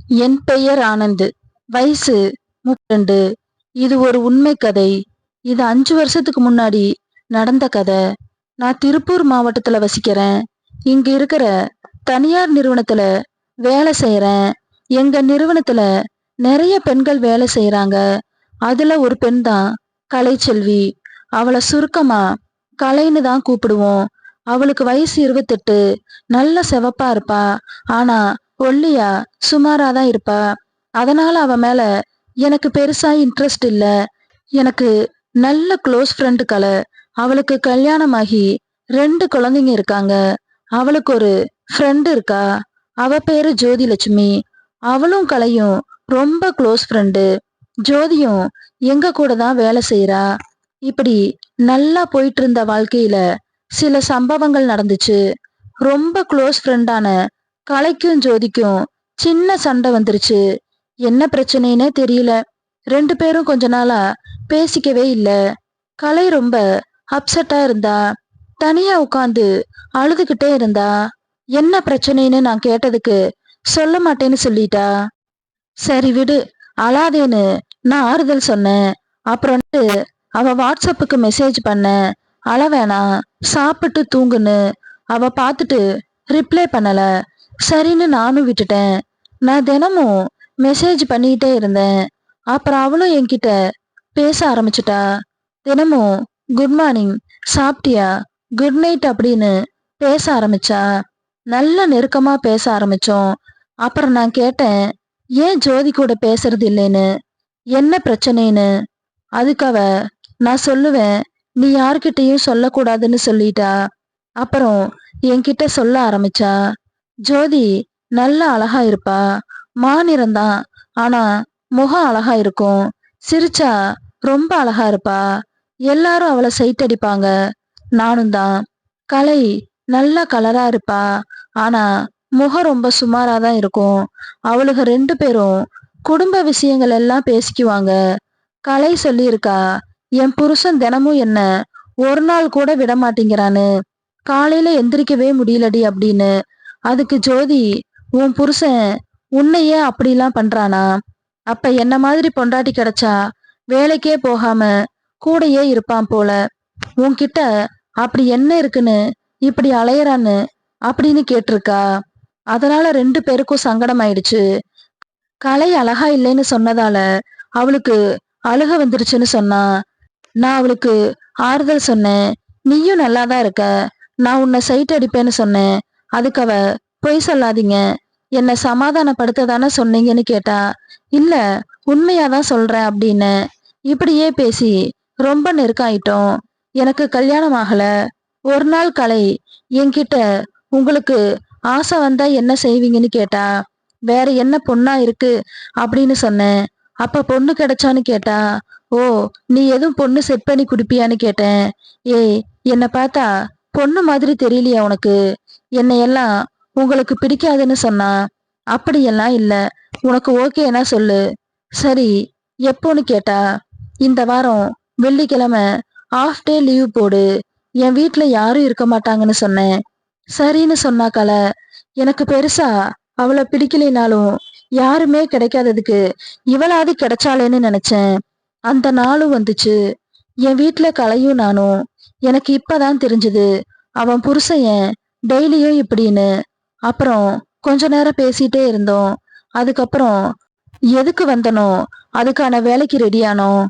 என் பெயர் ஆனந்த். வயசு 32. இது ஒரு உண்மை கதை. இது 5 வருஷத்துக்கு முன்னாடி நடந்த கதை. நான் திருப்பூர் மாவட்டத்துல வசிக்கிறேன். இங்க இருக்கிற தனியார் நிறுவனத்துல வேலை செய்யறேன். எங்க நிறுவனத்துல நிறைய பெண்கள் வேலை செய்யறாங்க. அதுல ஒரு பெண் தான் கலைச்செல்வி. அவளை சுருக்கமா கலைன்னு தான் கூப்பிடுவோம். அவளுக்கு வயசு 28. நல்ல சிவப்பா இருப்பா. ஆனா ஒல்லியா சுமாராதான் இருப்பா. அதனால அவ மேல எனக்கு பெருசா இன்ட்ரெஸ்ட் இல்ல. எனக்கு நல்ல க்ளோஸ் ஃப்ரெண்டு கலை. அவளுக்கு கல்யாணமாகி 2 குழந்தைங்க இருக்காங்க. அவளுக்கு ஒரு ஃப்ரெண்டு இருக்கா. அவ பேரு ஜோதிலட்சுமி. அவளும் கலையும் ரொம்ப க்ளோஸ் ஃப்ரெண்டு. ஜோதியும் எங்க கூட தான் வேலை செய்யறா. இப்படி நல்லா போயிட்டு இருந்த வாழ்க்கையில சில சம்பவங்கள் நடந்துச்சு. ரொம்ப க்ளோஸ் ஃப்ரெண்டான கலைக்கும் ஜோதிக்கும் சின்ன சண்டை வந்துருச்சு. என்ன பிரச்சனைன்னே தெரியல. 2 பேரும் கொஞ்ச நாளா பேசிக்கவே இல்ல. கலை ரொம்ப அப்செட்டா இருந்தா. தனியா உட்காந்து அழுதுகிட்டே இருந்தா. என்ன பிரச்சனைன்னு நான் கேட்டதுக்கு சொல்ல மாட்டேன்னு சொல்லிட்டா. சரி விடு, அழாதேன்னு நான் ஆறுதல் சொன்னேன். அப்புறம் அவ வாட்ஸ்அப்புக்கு மெசேஜ் பண்ண, அழ வேணாம், சாப்பிட்டு தூங்குன்னு. அவ பார்த்துட்டு ரிப்ளை பண்ணல. சரின்னு நானும் விட்டுட்டேன். நான் தினமும் மெசேஜ் பண்ணிக்கிட்டே இருந்தேன். அப்புறம் அவளும் என்கிட்ட பேச ஆரம்பிச்சிட்டா. தினமும் குட் மார்னிங், சாப்பிட்டியா, குட் நைட் அப்படின்னு பேச ஆரம்பிச்சா. நல்ல நெருக்கமா பேச ஆரம்பிச்சோம். அப்புறம் நான் கேட்டேன், ஏன் ஜோதி கூட பேசுறது இல்லைன்னு, என்ன பிரச்சனைன்னு. அதுக்கு அவ, நான் சொல்லுவேன், நீ யார்கிட்டயும் சொல்லக்கூடாதுன்னு சொல்லிட்டா. அப்புறம் என்கிட்ட சொல்ல ஆரம்பிச்சா. ஜோதி நல்ல அழகா இருப்பா. மாநிறம்தான், ஆனா முகம் அழகா இருக்கும். சிரிச்சா ரொம்ப அழகா இருப்பா. எல்லாரும் அவளை சைட் அடிப்பாங்க. நானும் தான். கலை நல்ல கலரா இருப்பா. ஆனா முகம் ரொம்ப சுமாராதான் இருக்கும். அவளுக 2 பேரும் குடும்ப விஷயங்கள் எல்லாம் பேசிக்குவாங்க. கலை சொல்லியிருக்கா, என் புருஷன் தினமும் என்ன ஒரு நாள் கூட விட மாட்டேங்கிறான்னு. காலையில எந்திரிக்கவே முடியலடி அப்படின்னு. அதுக்கு ஜோதி, உன் புருஷன் உன்னையே அப்படிலாம் பண்றானா? அப்ப என்ன மாதிரி பொண்டாட்டி கிடைச்சா வேலைக்கே போகாம கூடயே இருப்பான் போல. உன்கிட்ட அப்படி என்ன இருக்குன்னு இப்படி அலையறான்னு அப்படின்னு கேட்டிருக்கா. அதனால 2 பேருக்கும் சங்கடம் ஆயிடுச்சு. கலை அழகா இல்லைன்னு சொன்னதால அவளுக்கு அழுக வந்துருச்சுன்னு சொன்னா. நான் அவளுக்கு ஆறுதல் சொன்னேன். நீயும் நல்லாதான் இருக்க, நான் உன்னை சைட் அடிப்பேன்னு சொன்னேன். அதுக்கு அவ, பொய் சொல்லாதீங்க, என்னை சமாதானப்படுத்த தானே சொன்னீங்கன்னு கேட்டா. இல்ல, உண்மையாதான் சொல்றேன் அப்படின்னு. இப்படியே பேசி ரொம்ப நெருக்காயிட்டோம். எனக்கு கல்யாணம் ஆகல. ஒரு நாள் கலை என்கிட்ட, உங்களுக்கு ஆசை வந்தா என்ன செய்வீங்கன்னு கேட்டா. வேற என்ன பொண்ணா இருக்கு அப்படின்னு சொன்னேன். அப்ப பொண்ணு கிடைச்சான்னு கேட்டா. ஓ, நீ எதுவும் பொண்ணு செட் பண்ணி குடுப்பியான்னு கேட்டேன். ஏய், என்னை பார்த்தா பொண்ணு மாதிரி தெரியலையா உனக்கு? என்னையெல்லாம் உங்களுக்கு பிடிக்காதுன்னு சொன்னா. அப்படியெல்லாம் இல்ல, உனக்கு ஓகேனா சொல்லு. சரி, எப்போன்னு கேட்டா. இந்த வாரம் வெள்ளிக்கிழமை ஆஃப் டே லீவ் போடு, என் வீட்ல யாரும் இருக்க மாட்டாங்கன்னு சொன்னேன். சரின்னு சொன்னா கலை. எனக்கு பெருசா அவளை பிடிக்கலைனாலும் யாருமே கிடைக்காததுக்கு இவளாவது கிடைச்சாளேன்னு நினைச்சேன். அந்த நாளும் வந்துச்சு. என் வீட்ல கலையும் நானும். எனக்கு இப்பதான் தெரிஞ்சது அவன் புருஷன் டெய்லியும் இப்படின்னு. அப்புறம் கொஞ்ச நேரம் பேசிட்டே இருந்தோம். அதுக்கப்புறம் எதுக்கு வந்தனோ அதுக்கான வேலைக்கு ரெடியானோம்.